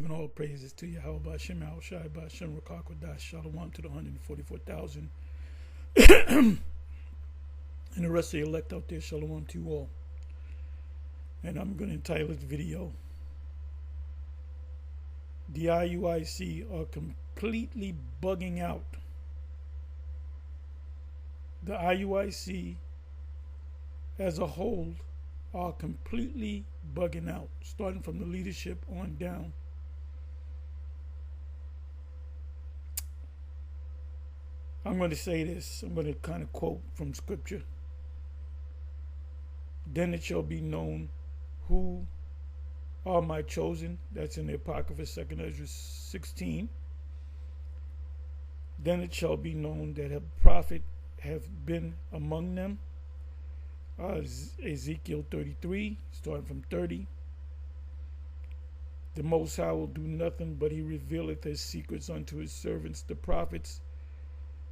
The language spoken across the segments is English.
giving all praises to Yahweh Ba'Shem, Al Shai Ba'Shem, Rakakwadash, Shalom to the 144,000. And the rest of the elect out there, Shalom to you all. And I'm going to entitle this video, The IUIC are completely bugging out. The IUIC as a whole are completely bugging out, starting from the leadership on down. I'm going to say this. I'm going to kind of quote from scripture. Then it shall be known who are my chosen. That's in the Apocrypha, 2nd Ezra 16. Then it shall be known that a prophet have been among them. Ezekiel 33, starting from 30. The Most High will do nothing, but he revealeth his secrets unto his servants, the prophets.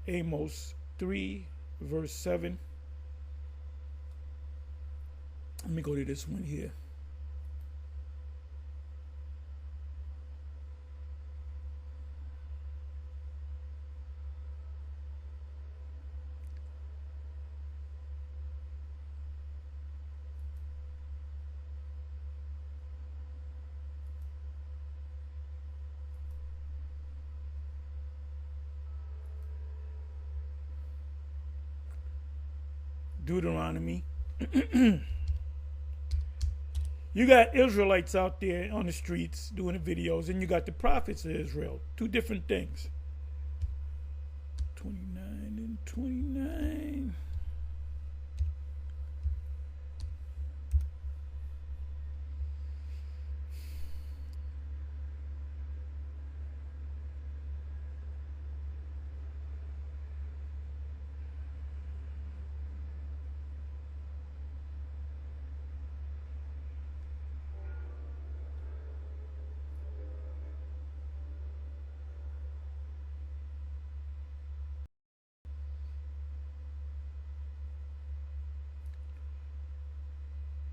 Amos 3, verse 7. Let me go to this one here. Deuteronomy. You got Israelites out there on the streets doing the videos, and you got the prophets of Israel. Two different things. 29 and 29.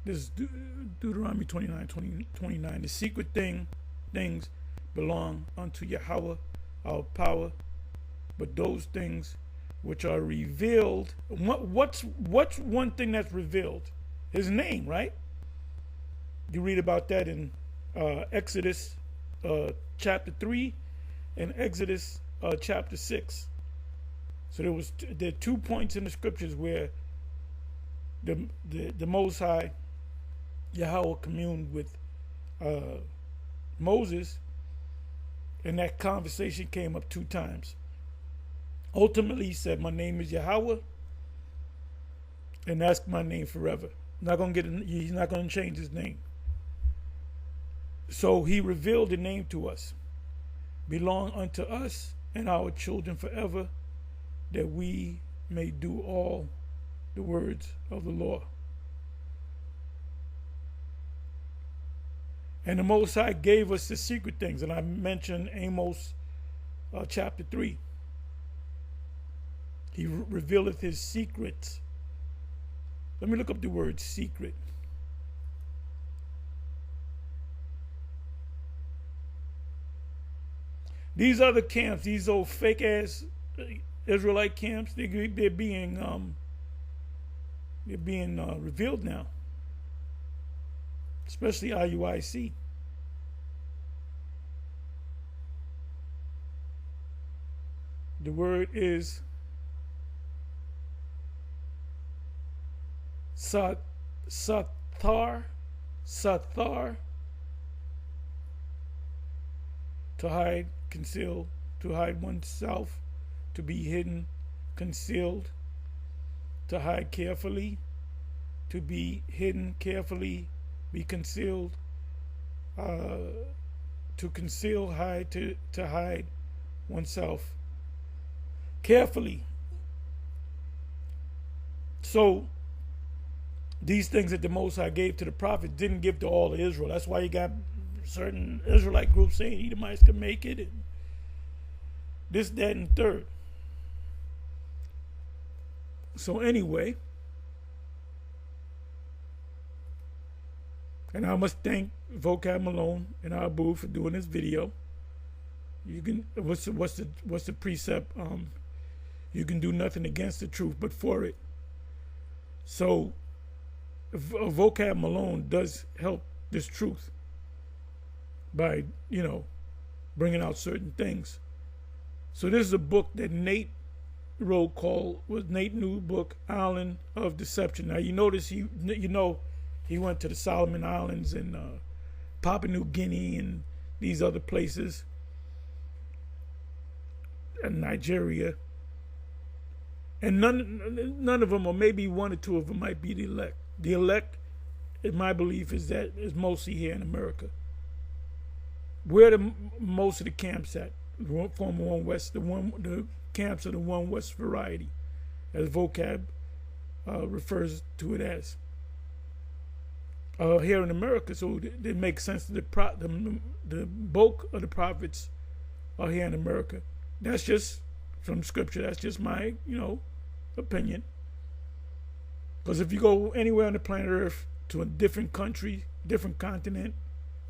This is Deuteronomy 29. The secret things belong unto Yahweh, our power, but those things which are revealed. What's one thing that's revealed? His name, right? You read about that in Exodus chapter 3 and Exodus chapter 6. So there are 2 points in the scriptures where the Most High Yahweh communed with Moses, and that conversation came up 2 times. Ultimately, he said, "My name is Yahweh, and that's my name forever." He's not going to change his name. So he revealed the name to us, belong unto us and our children forever, that we may do all the words of the law. And the Most High gave us the secret things. And I mentioned Amos chapter 3. He revealeth his secrets. Let me look up the word secret. These other camps, these old fake ass Israelite camps, they're being revealed now. Especially IUIC. The word is sathar, to hide, conceal, to hide oneself, to be hidden, concealed, to hide carefully, to be hidden carefully, be concealed, to conceal, hide, to hide oneself carefully. So these things that the Most High gave to the prophets didn't give to all of Israel. That's why you got certain Israelite groups saying Edomites can make it, and this, that, and third. So anyway, And I must thank Vocab Malone and Abu for doing this video. You can what's the precept? You can do nothing against the truth, but for it. So, Vocab Malone does help this truth by bringing out certain things. So this is a book that Nate wrote was Nate's new book, Island of Deception. Now you notice he went to the Solomon Islands and Papua New Guinea and these other places, and Nigeria. And none of them, or maybe one or two of them, might be the elect. The elect, in my belief, is mostly here in America. Where most of the camps at? Former One West, the camps of the One West variety, as Vocab refers to it as. Here in America, so it makes sense that the bulk of the prophets are here in America. That's just from Scripture. That's just my opinion. Because if you go anywhere on the planet Earth to a different country, different continent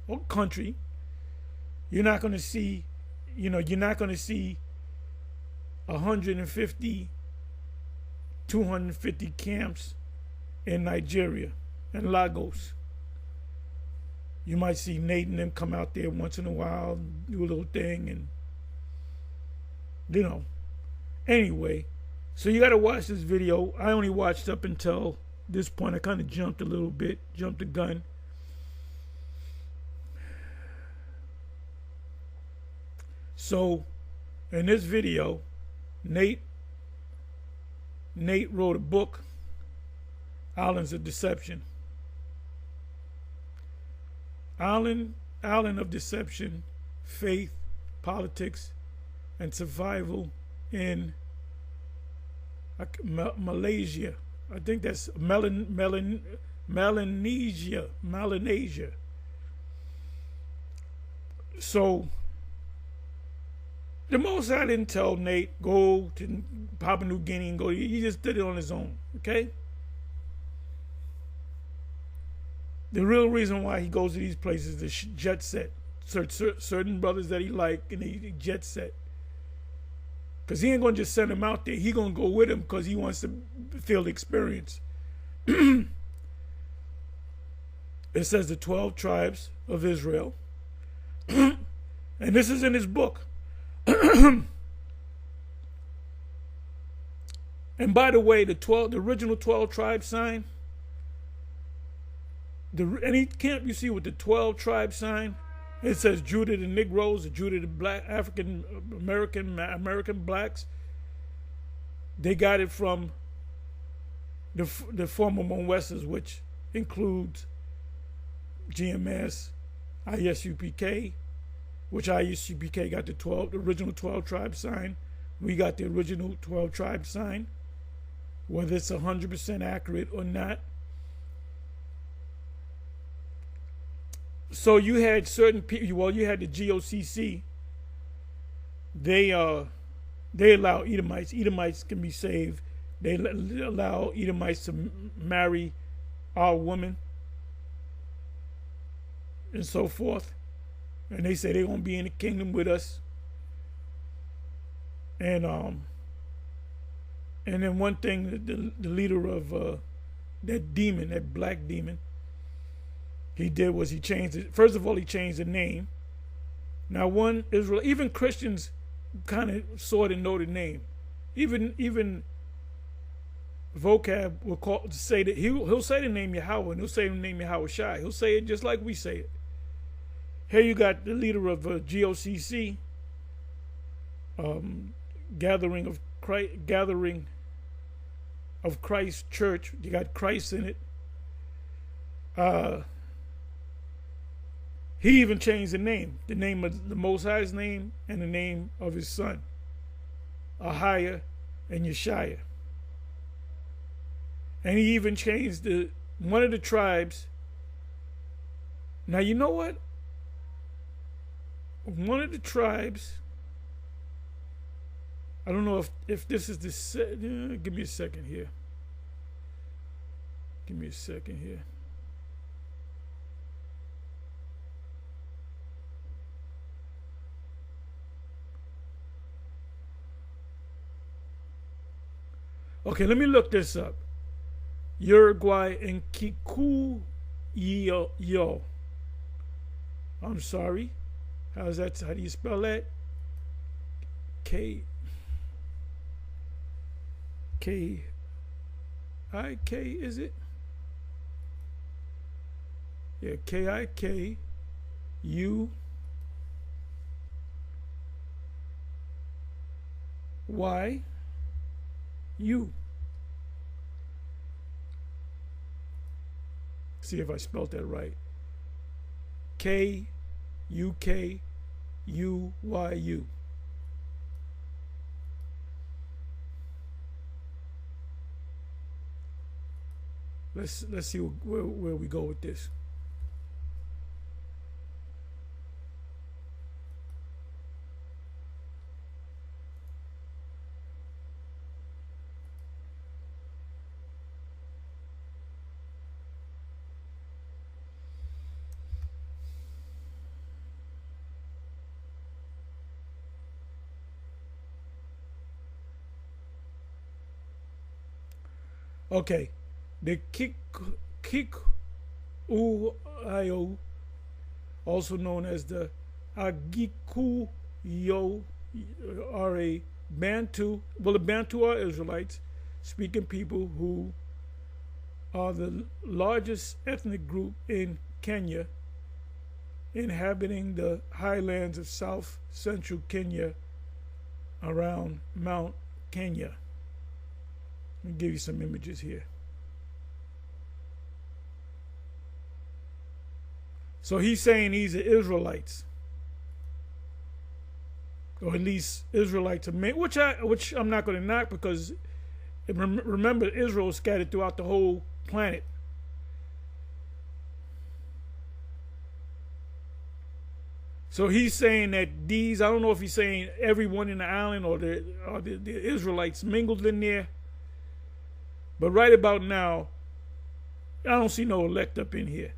or country, you're not going to see 150, 250 camps in Nigeria and Lagos. You might see Nate and them come out there once in a while, do a little thing, and Anyway, so you got to watch this video. I only watched up until this point. I kind of jumped a little bit, jumped the gun. So, in this video, Nate wrote a book, Islands of Deception. Island of Deception, Faith, Politics, and Survival in Malaysia. I think that's Melanesia. So, the Most High didn't tell Nate, go to Papua New Guinea and go. He just did it on his own, okay? The real reason why he goes to these places is jet set. Certain brothers that he like, and he jet set. Because he ain't going to just send them out there. He going to go with them because he wants to feel the experience. It says the 12 tribes of Israel. And this is in his book. And by the way, the original 12 tribe sign, any camp you see with the 12 tribe sign, it says Judah the Negroes, Judah the Black African American blacks. They got it from the former One Westers, which includes GMS, ISUPK, which IUCPK got the original 12 tribe sign. We got the original 12 tribe sign. Whether it's 100% accurate or not. So you had certain people. Well, you had the GOCC. They allow Edomites. Edomites can be saved. They allow Edomites to marry our women and so forth. And they say they're gonna be in the kingdom with us. And then one thing, the leader of that demon, that black demon, he did was he changed it. First of all, he changed the name. Now, even Christians kind of sort of know the name. Even Vocab will say that he'll say the name Yahweh, and he'll say the name Yahweh Shai. He'll say it just like we say it. Here you got the leader of GOCC, gathering of Christ Church. You got Christ in it. He even changed the name of the Most High's name and the name of his son, Ahiah and Yeshaya. And he even changed one of the tribes. Now you know what? One of the tribes, I don't know if this is the give me a second here. Okay, let me look this up. Uruguay and Kikuyo. Yo. I'm sorry. How's that? How do you spell that? K I K is it? Yeah, KIKU YU. See if I spelled that right. KUKUYU. Let's see where we go with this. Okay, the Kikuyo, also known as the Agikuyo, are a Bantu. Well, the Bantu are Israelites speaking people who are the largest ethnic group in Kenya, inhabiting the highlands of south central Kenya around Mount Kenya. Let me give you some images here. So he's saying these are Israelites, or at least Israelites, which I'm not going to knock, because remember, Israel is scattered throughout the whole planet. So he's saying that these, I don't know if he's saying everyone in the island or the Israelites mingled in there. But right about now, I don't see no elect up in here.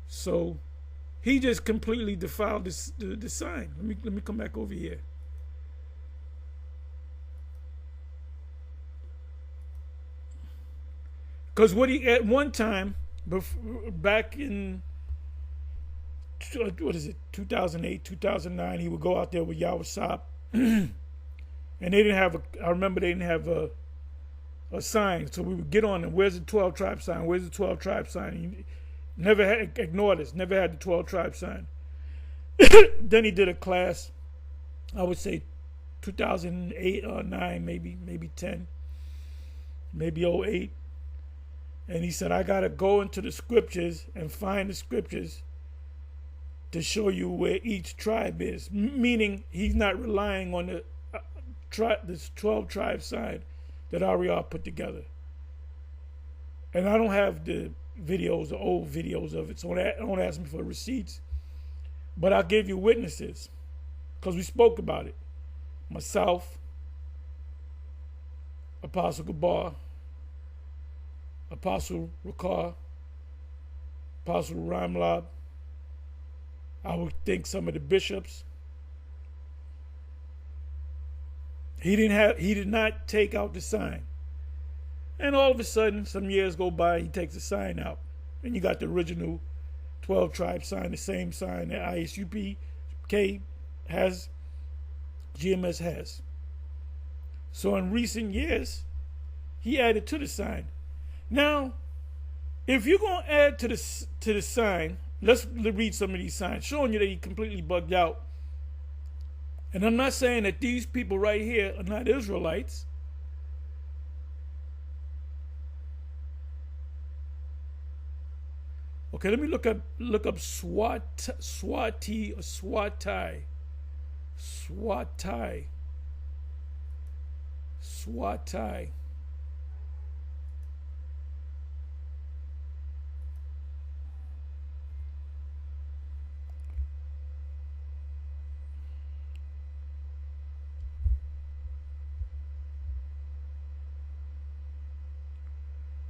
So he just completely defiled the sign. Let me come back over here. Because what he at one time, back in what is it, 2008, 2009, he would go out there with Yahweh and they didn't have I remember they didn't have a sign. So we would get on them. Where's the 12 tribe sign? Where's the 12 tribe sign? He never had, ignored us, never had the 12 tribe sign. Then he did a class, I would say 2008 or 9, maybe 10, maybe 08. And he said, I got to go into the scriptures and find the scriptures to show you where each tribe is. Meaning he's not relying on this 12 tribe sign that Ariel put together. And I don't have the videos, the old videos of it, so don't ask me for receipts. But I'll give you witnesses, because we spoke about it. Myself, Apostle Gabar, Apostle Rakar, Apostle Ramlab, I would think some of the bishops. He did not take out the sign. And all of a sudden, some years go by, he takes the sign out. And you got the original 12 tribe sign, the same sign that IUIC has, GMS has. So in recent years, he added to the sign. Now, if you're going to add to the sign, let's read some of these signs, showing you that he completely bugged out. And I'm not saying that these people right here are not Israelites. Okay, let me look up Swati or Swatai. Swatai.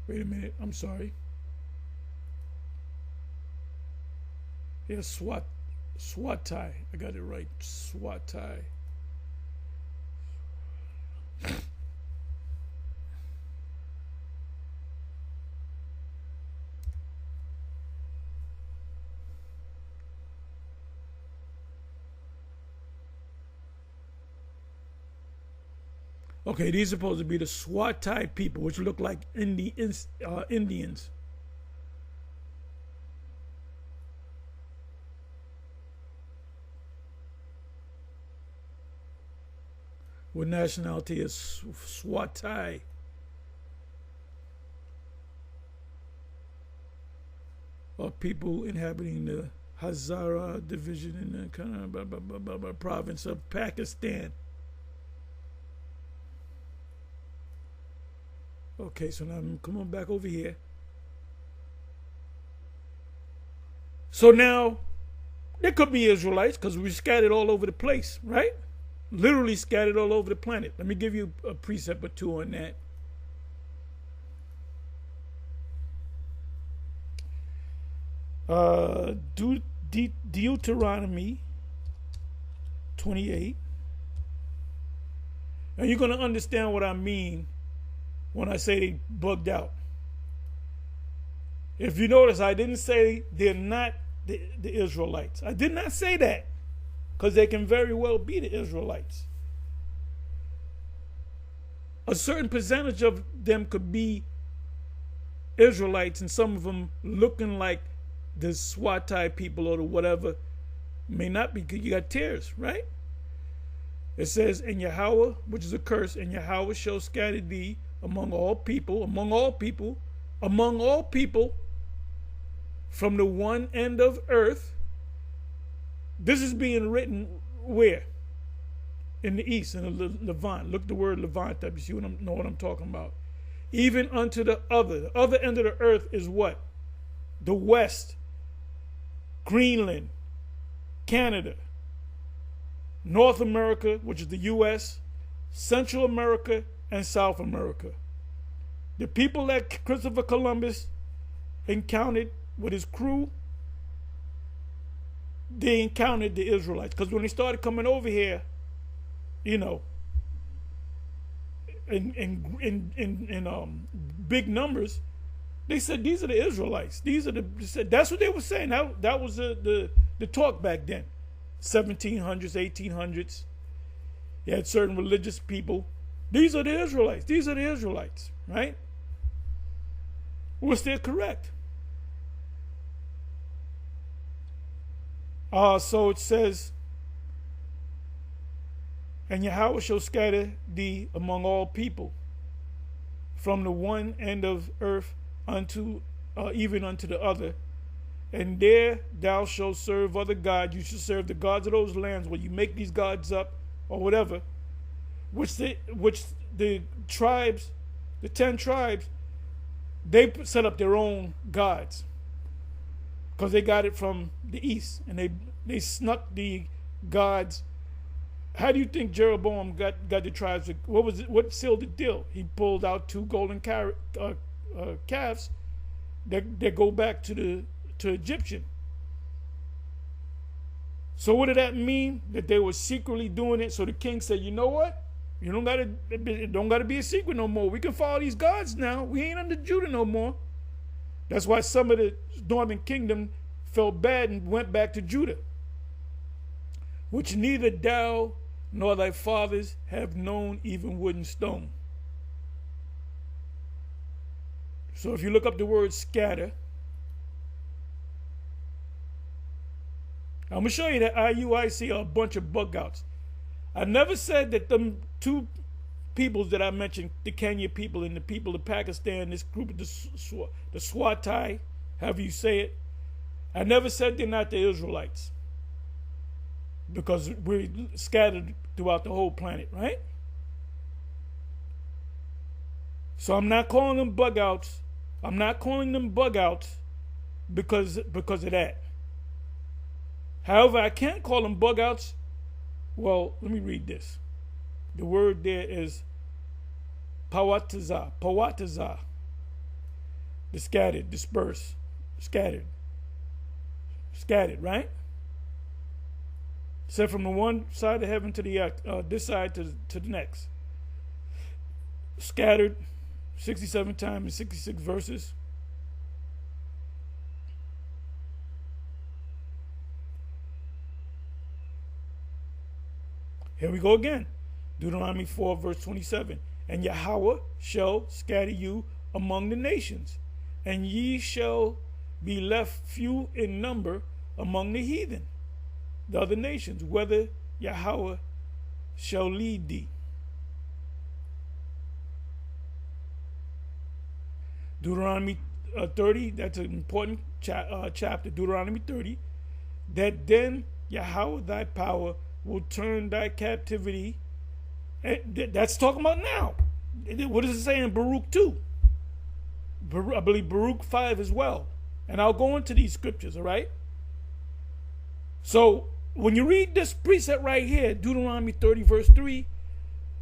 Wait a minute, I'm sorry. Yeah, Swatai. I got it right. Swatai. Okay, these are supposed to be the Swatai people, which look like Indians. What nationality is Swatai? Or people inhabiting the Hazara division in the kind of province of Pakistan. Okay, so now I'm coming back over here. So now there could be Israelites because we're scattered all over the place, right? Literally scattered all over the planet. Let me give you a precept or two on that. Deuteronomy 28. And you're going to understand what I mean when I say they bugged out. If you notice, I didn't say they're not the Israelites. I did not say that because they can very well be the Israelites. A certain percentage of them could be Israelites, and some of them looking like the Swatai people or the whatever may not be. You got tears, right? It says, and Yahweh, which is a curse, and Yahweh shall scatter thee among all people, from the one end of earth. This is being written where? In the east, in the Levant. Look the word Levant up. You see know what I'm talking about. Even unto the other. The other end of the earth is what? The west. Greenland. Canada. North America, which is the U.S. Central America, and South America. The people that Christopher Columbus encountered with his crew, they encountered the Israelites. Because when they started coming over here, you know, in big numbers, they said these are the Israelites. These are that's what they were saying. That was the talk back then, 1700s, 1800s. You had certain religious people. These are the Israelites. These are the Israelites, right? Was they correct? So it says, and Yahweh shall scatter thee among all people, from the one end of earth unto even unto the other, and there thou shalt serve other gods. You shall serve the gods of those lands where you make these gods up or whatever, which the tribes, the 10 tribes, they set up their own gods because they got it from the east, and they snuck the gods. How do you think Jeroboam got the tribes? What sealed the deal? He pulled out 2 golden calves that go back to Egyptian. So what did that mean? That they were secretly doing it. So the king said, you know what? You don't gotta be a secret no more. We can follow these gods now. We ain't under Judah no more. That's why some of the northern kingdom felt bad and went back to Judah, which neither thou nor thy fathers have known, even wood and stone. So if you look up the word scatter, I'm going to show you that IUIC are a bunch of bug outs. I never said that them 2 peoples that I mentioned, the Kenya people and the people of Pakistan, this group of the Swatai, however you say it, I never said they're not the Israelites, because we're scattered throughout the whole planet, right? So I'm not calling them bug outs. I'm not calling them bug outs because of that. However, I can call them bug outs. Well, let me read this. The word there is pawataza. Pawataza. The scattered, dispersed, scattered. Scattered, right? Set from the one side of heaven to the this side to the next. Scattered 67 times in 66 verses. Here we go again. Deuteronomy 4, verse 27. And Yahweh shall scatter you among the nations, and ye shall be left few in number among the heathen, the other nations, whither Yahweh shall lead thee. Deuteronomy 30, that's an important chapter, Deuteronomy 30, that then Yahweh thy power will turn thy captivity. That's talking about now. What does it say in Baruch 2? I believe Baruch 5 as well. And I'll go into these scriptures, all right? So when you read this precept right here, Deuteronomy 30, verse 3,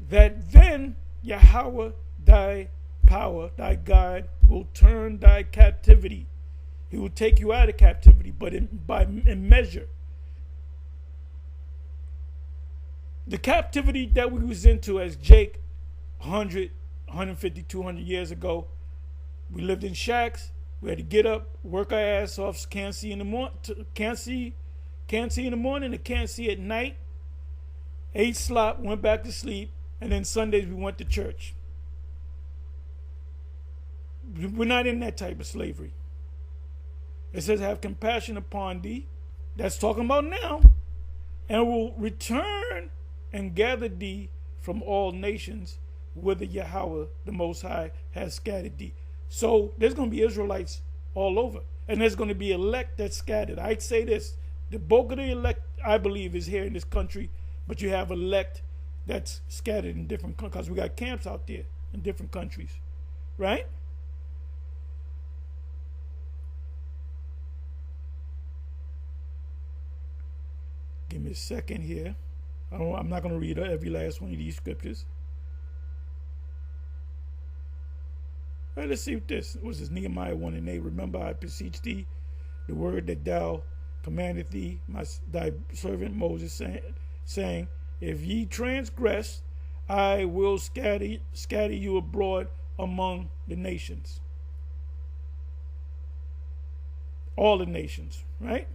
that then Yahweh thy power, thy God, will turn thy captivity. He will take you out of captivity, but in measure. The captivity that we was into as Jake 100, 150, 200 years ago, we lived in shacks. We had to get up, work our ass off, can't see in the morning, can't see in the morning, and can't see at night. Ate slop, went back to sleep, and then Sundays we went to church. We're not in that type of slavery. It says, have compassion upon thee. That's talking about now. And will return and gather thee from all nations, whither Yahweh the Most High has scattered thee. So there's going to be Israelites all over. And there's going to be elect that's scattered. I'd say this. The bulk of the elect, I believe, is here in this country. But you have elect that's scattered in different countries. Because we got camps out there in different countries. Right? Give me a second here. I'm not going to read every last one of these scriptures. All right, let's see what this was. Nehemiah 1 and 8. Remember, I beseech thee, the word that thou commanded thee, thy servant Moses, saying, if ye transgress, I will scatter you abroad among the nations. All the nations, right?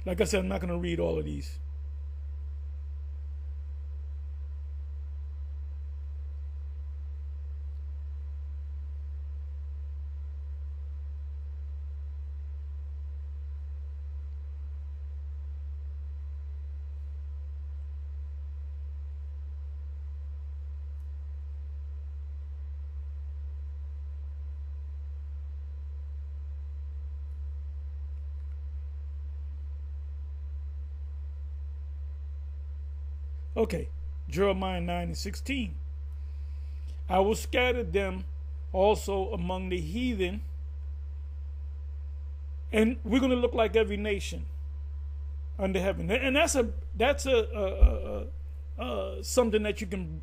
Like I said, I'm not going to read all of these. Okay, Jeremiah 9 and 16. I will scatter them also among the heathen, and we're going to look like every nation under heaven. And that's something that you can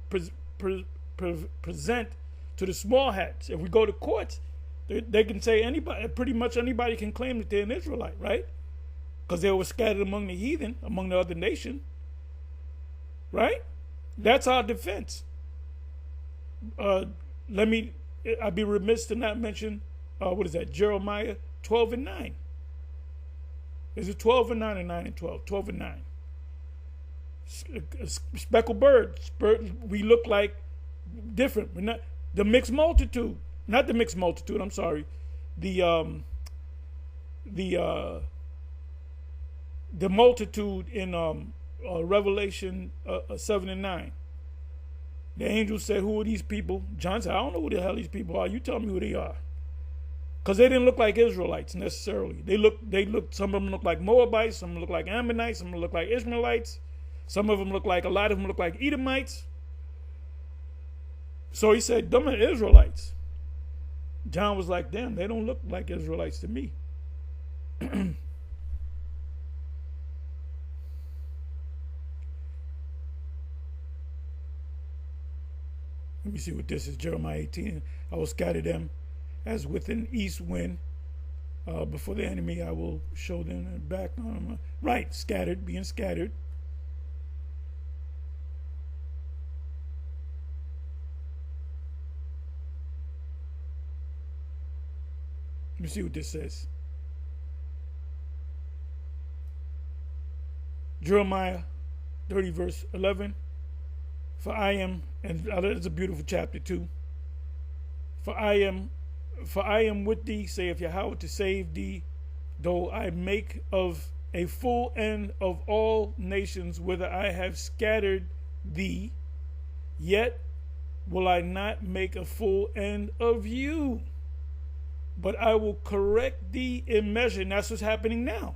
present to the small hats. If we go to courts, they can say anybody, pretty much anybody can claim that they're an Israelite, right? Because they were scattered among the heathen, among the other nation. Right? That's our defense. I'd be remiss to not mention, what is that? Jeremiah 12 and 9. Is it 12 and 9 or 9 and 12? 12 and 9. Speckled birds. We look like different. We're not the mixed multitude. Not the mixed multitude, I'm sorry. The multitude in Revelation 7 and 9. The angel said, who are these people? John said, I don't know who the hell these people are. You tell me who they are. Because they didn't look like Israelites necessarily. They looked, some of them look like Moabites, some of them look like Ammonites, some of them look like Ishmaelites, a lot of them look like Edomites. So he said, them are Israelites. John was like, damn, they don't look like Israelites to me. Let me see what this is. Jeremiah 18. I will scatter them as with an east wind Before the enemy, I will show them back. Right, scattered, being scattered. Let me see what this says. Jeremiah 30 verse 11. For I am, and it's a beautiful chapter too. For I am with thee, saith Yahweh, to save thee, though I make of a full end of all nations, whither I have scattered thee, yet will I not make a full end of you, but I will correct thee in measure. And that's what's happening now.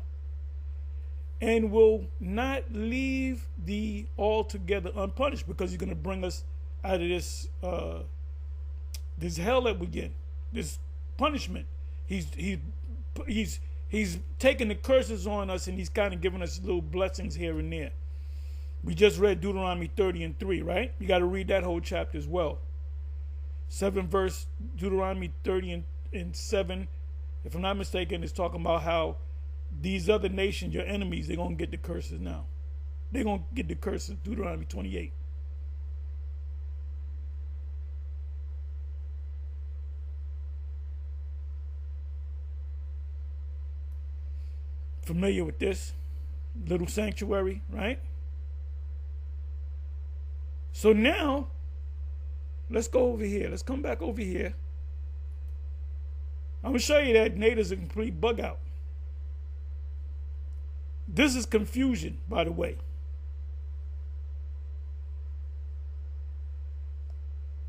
And will not leave thee altogether unpunished, because he's going to bring us out of this this hell that we get, this punishment. He's taking the curses on us, and he's kind of giving us little blessings here and there. We just read Deuteronomy 30 and 3, right? You got to read that whole chapter as well. 7 verse Deuteronomy 30 and 7, if I'm not mistaken, is talking about how these other nations, your enemies, they're going to get the curses now. They're going to get the curses. Deuteronomy 28. Familiar with this little sanctuary, right? So now, let's go over here. Let's come back over here. I'm going to show you that natives are a complete bug out. This is confusion, by the way.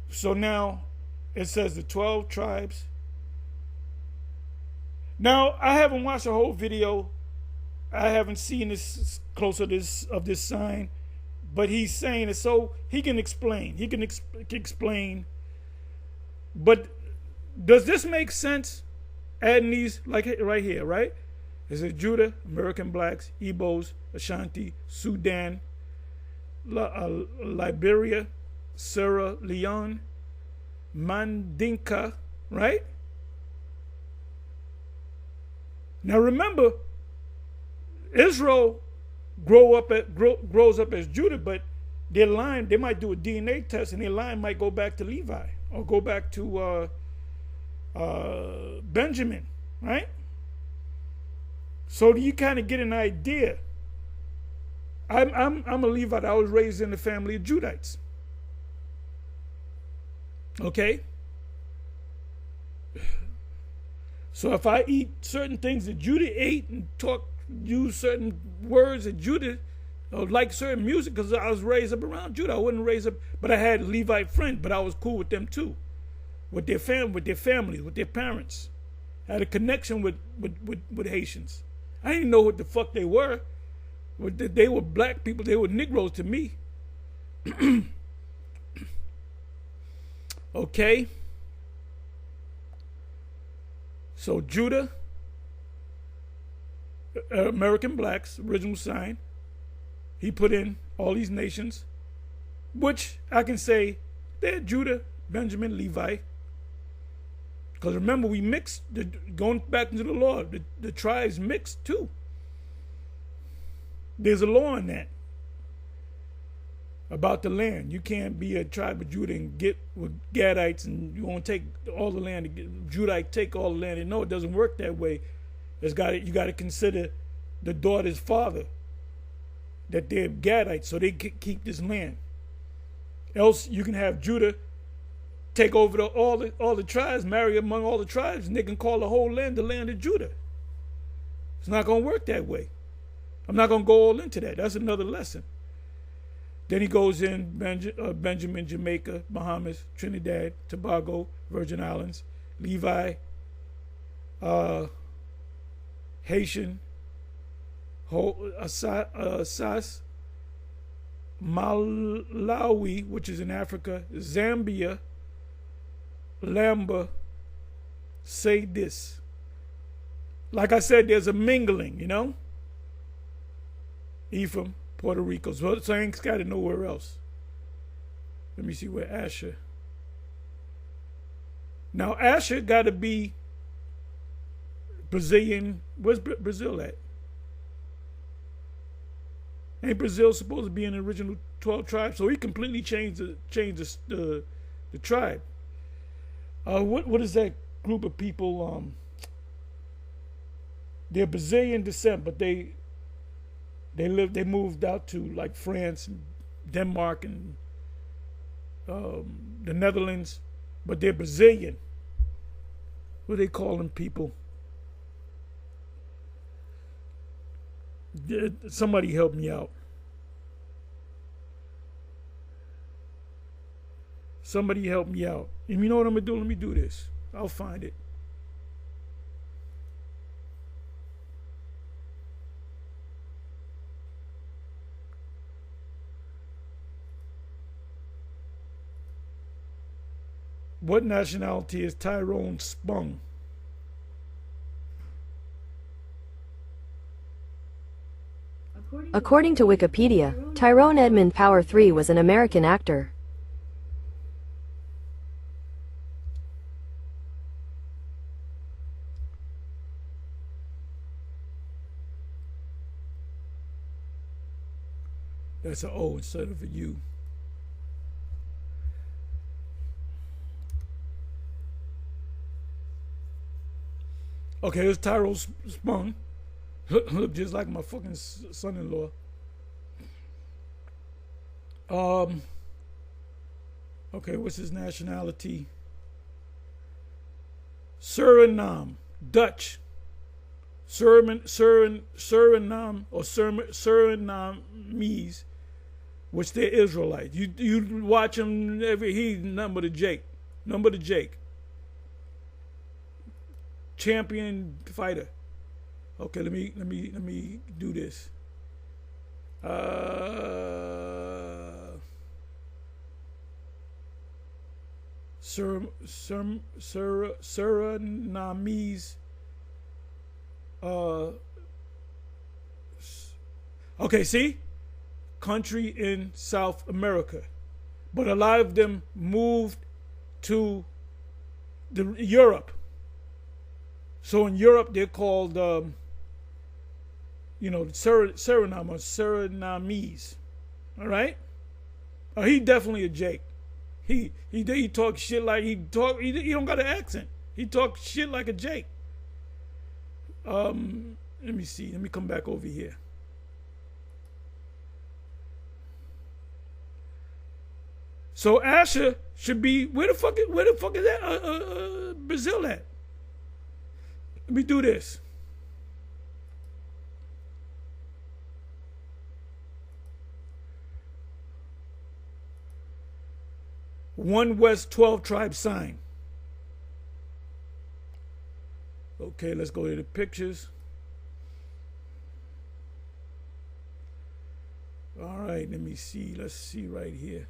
So now it says the 12 tribes. Now, I haven't watched the whole video. I haven't seen this closer of this sign, but he's saying it so he can explain. He can explain. But does this make sense? Adding these, like right here, right? It says Judah, American blacks, Igbos, Ashanti, Sudan, Liberia, Sierra Leone, Mandinka, right? Now remember, Israel grows up as Judah, but their line, they might do a DNA test, and their line might go back to Levi or go back to Benjamin, right? So you kind of get an idea. I'm a Levite. I was raised in the family of Judites. Okay? So if I eat certain things that Judah ate and use certain words that Judah, or like certain music, because I was raised up around Judah. I wasn't raised up, but I had Levite friends, but I was cool with them too. With their families, with their parents. I had a connection with Haitians. I didn't know what the fuck they were. They were black people. They were Negroes to me. Okay. So Judah, American blacks, original sign. He put in all these nations, which I can say they're Judah, Benjamin, Levi. Because remember, we mixed, going back into the law, the tribes mixed too. There's a law in that about the land. You can't be a tribe of Judah and get with Gadites and you won't take all the land. Judite take all the land. And no, it doesn't work that way. You got to consider the daughter's father, that they're Gadites, so they keep this land. Else you can have Judah take over all the tribes, marry among all the tribes, and they can call the whole land the land of Judah. It's not going to work that way. I'm not going to go all into that. That's another lesson. Then he goes in Benjamin, Jamaica, Bahamas, Trinidad, Tobago, Virgin Islands, Levi, Haitian, Assas, Malawi, which is in Africa, Zambia, Lamba. Say this. Like I said, there's a mingling, you know? Ephraim, Puerto Rico. So I ain't scattered nowhere else. Let me see where Asher. Now Asher got to be Brazilian. Where's Brazil at? Ain't Brazil supposed to be in the original 12 tribes? So he completely changed the tribe. What is that group of people? They're Brazilian descent, but they moved out to like France, and Denmark, and the Netherlands, but they're Brazilian. What do they call them people? Somebody help me out. Somebody help me out. And you know what I'm going to do? Let me do this. I'll find it. What nationality is Tyrone Spong? According to Wikipedia, Tyrone Edmund Power III was an American actor. That's an O instead of a U. Okay, it's Tyrone Spong. Look just like my fucking son-in-law. Okay, what's his nationality? Suriname, Dutch. Suriname or Surinamese, which they're Israelites. You watch him he's nothing but a Jake. Nothing but a Jake. Champion fighter. Okay, let me do this. Surinamese. Okay, see? Country in South America. But a lot of them moved to Europe. So in Europe, they're called, Suriname or Surinamese. All right? He definitely a Jake. He talks shit like he don't got an accent. He talks shit like a Jake. Let me see. Let me come back over here. So Asher should be where the fuck is that Brazil at? Let me do this. One West 12 tribe sign. Okay, let's go to the pictures. All right, let me see. Let's see right here.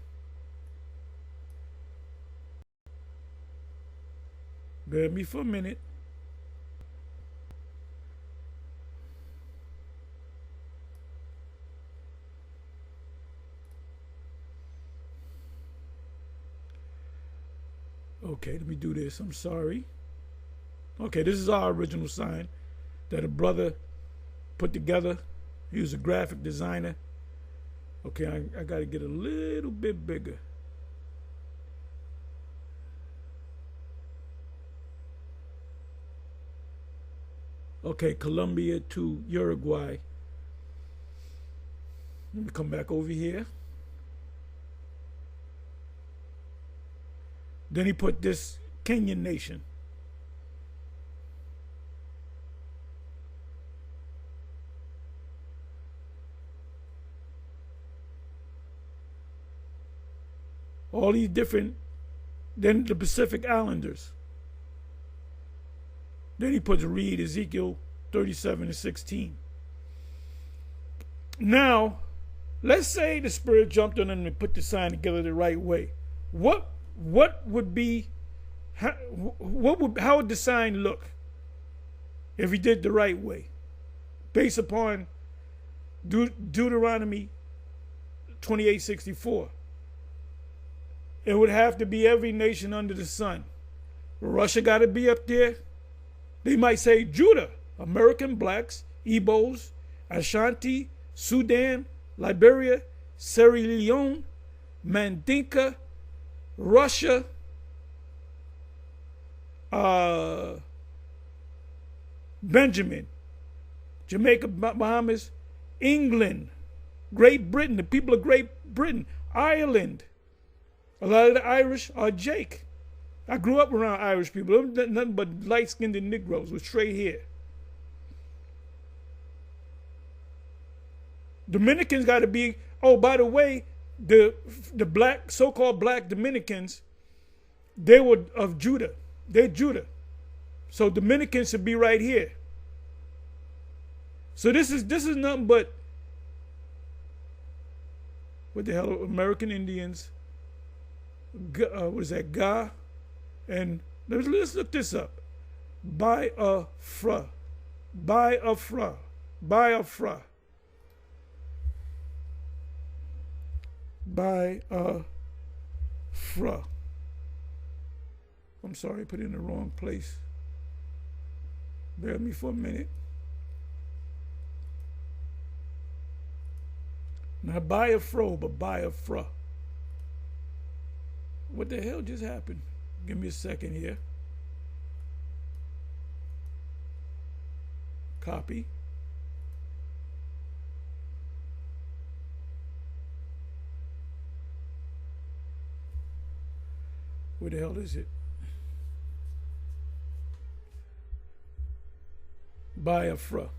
Bear with me for a minute. Okay, let me do this. I'm sorry. Okay, this is our original sign that a brother put together. He was a graphic designer. Okay, I got to get a little bit bigger. Okay, Colombia to Uruguay. Let me come back over here. Then he put this Kenyan nation. All these different, then the Pacific Islanders. Then he puts read Ezekiel 37:16. Now, let's say the Spirit jumped on him and put the sign together the right way. What would be, how would the sign look if he did the right way? Based upon Deuteronomy 28:64. It would have to be every nation under the sun. Russia got to be up there. They might say Judah. American blacks, Igbos, Ashanti, Sudan, Liberia, Sierra Leone, Mandinka, Russia, Benjamin, Jamaica, Bahamas, England, Great Britain, the people of Great Britain, Ireland. A lot of the Irish are Jake. I grew up around Irish people. Nothing but light-skinned Negroes with straight hair. Dominicans got to be. Oh, by the way, the black, so-called black Dominicans, they were of Judah. They're Judah. So Dominicans should be right here. So this is nothing but, what the hell, American Indians. What is that? Ga, and let's look this up. Biafra. I'm sorry, I put it in the wrong place. Bear with me for a minute. Not Biafro, but Biafra. What the hell just happened? Give me a second here. Copy. Where the hell is it? Biafra.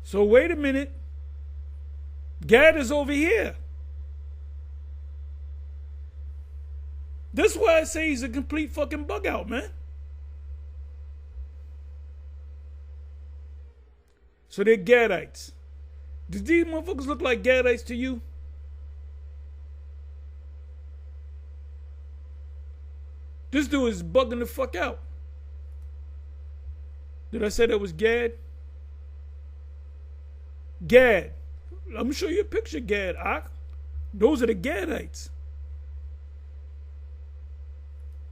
So wait a minute. Gad is over here. This is why I say he's a complete fucking bug out, man. So they're Gadites. Did these motherfuckers look like Gadites to you? This dude is bugging the fuck out. Did I say that was Gad? Gad. Let me show you a picture, Gad. Those are the Gadites.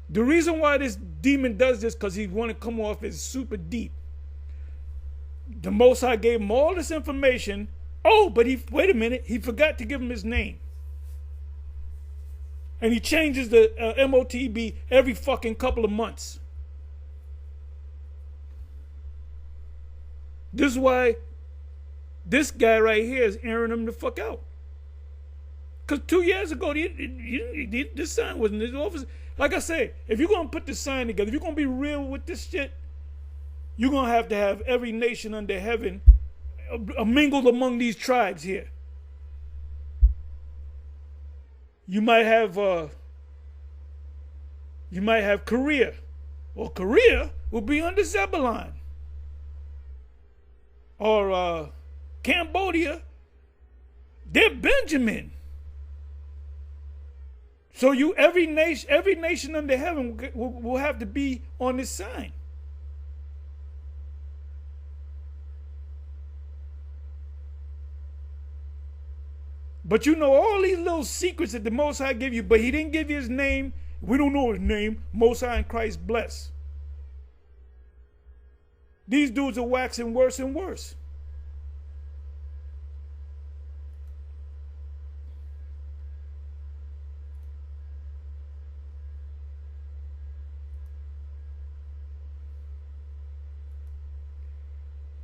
The reason why this demon does this because he want to come off as super deep. The Most High gave him all this information. Oh, but wait a minute. He forgot to give him his name. And he changes the MOTB every fucking couple of months. This is why this guy right here is airing him the fuck out. Because 2 years ago, this sign wasn't in his office. Like I said, if you're going to put the sign together, if you're going to be real with this shit, you're going to have every nation under heaven mingled among these tribes here. You might have Korea. Well, Korea will be under Zebulon. Or Cambodia, they're Benjamin. So every nation under heaven will have to be on this sign. But you know all these little secrets that the Most High gave you, but he didn't give you his name. We don't know his name. Most High in Christ bless. These dudes are waxing worse and worse.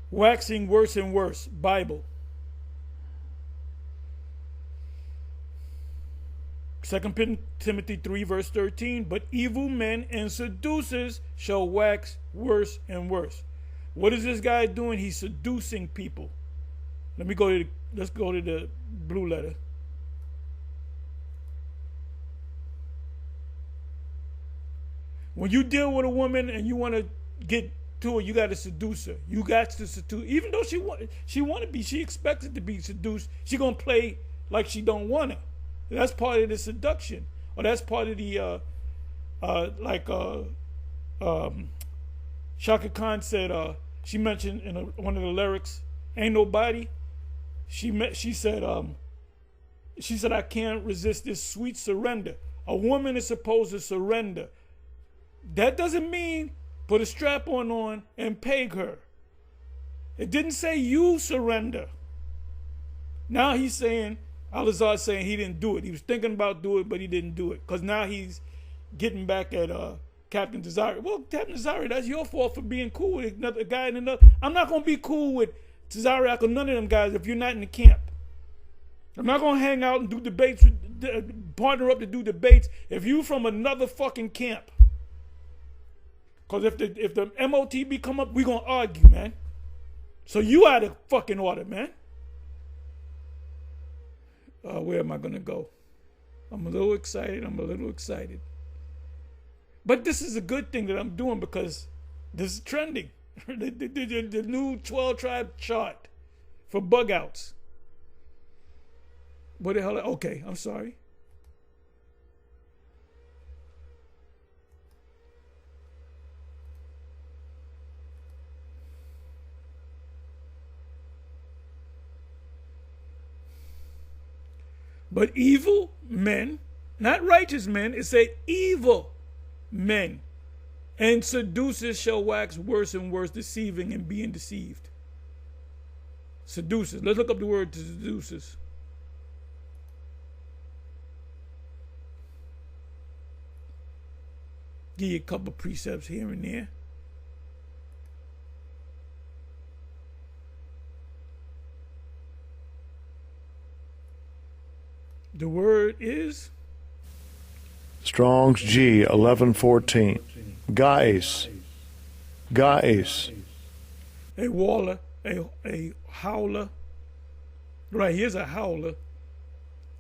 Waxing worse and worse. Bible. 2 Timothy 3 verse 13. But evil men and seducers shall wax worse and worse. What is this guy doing? He's seducing people. Let's go to the blue letter. When you deal with a woman and you want to get to her, you got to seduce her. You got to seduce. Even though she expects it to be seduced, she gonna play like she don't want her. That's part of the seduction, or that's part of the Shaka Khan said, she mentioned in one of the lyrics, "Ain't nobody." She said, "I can't resist this sweet surrender." A woman is supposed to surrender. That doesn't mean put a strap on and peg her. It didn't say you surrender. Now he's saying, Al-Azhar's saying he didn't do it. He was thinking about doing it, but he didn't do it. Because now he's getting back at Captain Tazari. Well, Captain Tazari, that's your fault for being cool with another guy. I'm not going to be cool with Tazari or none of them guys if you're not in the camp. I'm not going to hang out and do debates, partner up to do debates if you from another fucking camp. Because if the MOTB come up, we going to argue, man. So you out of fucking order, man. Where am I going to go? I'm a little excited. But this is a good thing that I'm doing because this is trending. the new 12 tribe chart for bug outs. What the hell? Okay, I'm sorry. But evil men, not righteous men, it say evil men, and seducers shall wax worse and worse, deceiving and being deceived. Seducers. Let's look up the word seducers. Give you a couple precepts here and there. The word is Strong's G 1114. Guys. a waller, a howler. Right, here's a howler,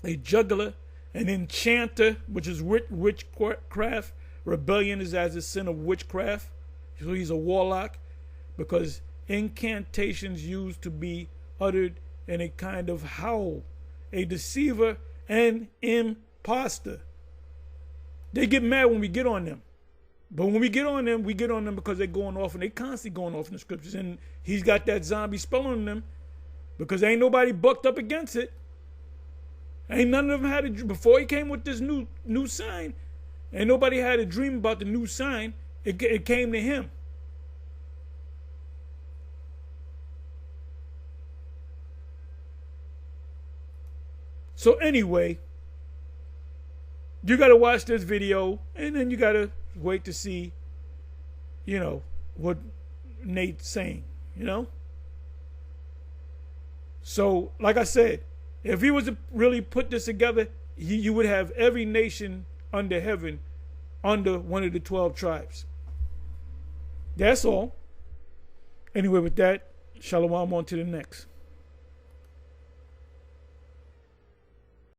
a juggler, an enchanter, which is witchcraft. Rebellion is as a sin of witchcraft. So he's a warlock because incantations used to be uttered in a kind of howl. A deceiver and imposter. They get mad when we get on them. But when we get on them because they're going off, and they constantly going off in the scriptures. And he's got that zombie spell on them because ain't nobody bucked up against it. Ain't none of them had it before he came with this new sign. Ain't nobody had a dream about the new sign. It came to him. So anyway, you got to watch this video, and then you got to wait to see, what Nate's saying, So, like I said, if he was to really put this together, you would have every nation under heaven under one of the 12 tribes. That's all. Anyway, with that, shalom, on to the next.